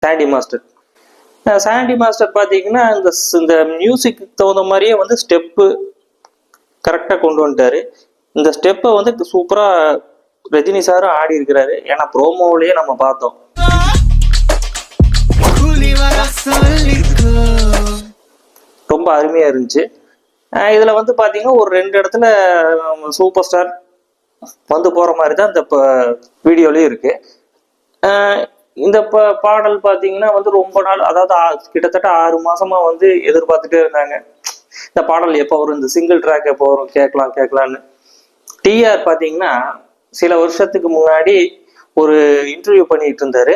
Chandy master. Chandy master பார்த்தீங்கன்னா இந்த music தகுந்த மாதிரியே வந்து ஸ்டெப்பு கரெக்டாக கொண்டு வந்துட்டாரு. இந்த ஸ்டெப்பை வந்து சூப்பராக ரஜினி சாரும் ஆடி இருக்கிறாரு. ஏன்னா ப்ரோமோவிலேயே நம்ம பார்த்தோம். ரொம்ப அருமையாக இருந்துச்சு. இதில் வந்து பார்த்தீங்கன்னா ஒரு 2 இடத்துல சூப்பர் ஸ்டார் வந்து போகிற மாதிரி தான் இந்த வீடியோலையும் இருக்குது. இந்த பாடல் பார்த்தீங்கன்னா வந்து ரொம்ப நாள், அதாவது கிட்டத்தட்ட 6 மாசமா வந்து எதிர்பார்த்துட்டே இருந்தாங்க. இந்த பாடல் எப்போ வரும், இந்த சிங்கிள் ட்ராக் எப்போ வரும், கேட்கலான்னு. டிஆர் பார்த்தீங்கன்னா சில வருஷத்துக்கு முன்னாடி ஒரு இன்டர்வியூ பண்ணிட்டு இருந்தாரு.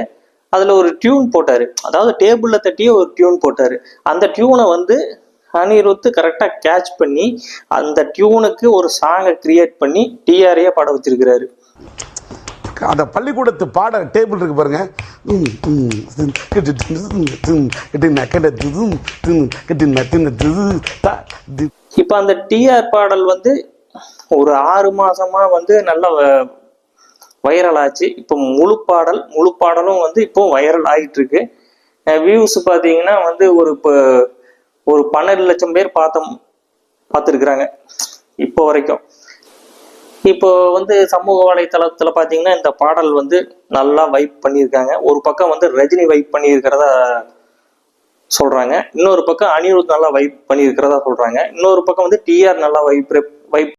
அதுல ஒரு டியூன் போட்டாரு, அதாவது டேபிள்ல தட்டியே ஒரு டியூன் போட்டாரு. அந்த டியூனை வந்து அனிருத் கரெக்டா கேட்ச் பண்ணி அந்த டியூனுக்கு ஒரு சாங்கை கிரியேட் பண்ணி டிஆரையே பாட வச்சிருக்கிறாரு. அந்த பள்ளிக்கூடத்து பாட டேபிள் இருக்கு பாருங்க. இப்ப அந்த டிஆர் பாடல் வந்து ஒரு 6 மாசமா வந்து நல்ல வைரல் ஆச்சு. இப்போ முழு பாடலும் வந்து இப்போ வைரல் ஆகிட்டு இருக்கு. வியூஸ் பார்த்தீங்கன்னா வந்து ஒரு 12 லட்சம் பேர் பார்த்துருக்குறாங்க இப்போ வரைக்கும். இப்போ வந்து சமூக வலைத்தளத்துல பார்த்தீங்கன்னா இந்த பாடல் வந்து நல்லா வைப் பண்ணியிருக்காங்க. ஒரு பக்கம் வந்து ரஜினி வைப் பண்ணியிருக்கிறதா சொல்றாங்க, இன்னொரு பக்கம் அனிருத் நல்லா வைப் பண்ணியிருக்கிறதா சொல்றாங்க, இன்னொரு பக்கம் வந்து டிஆர் நல்லா வைப்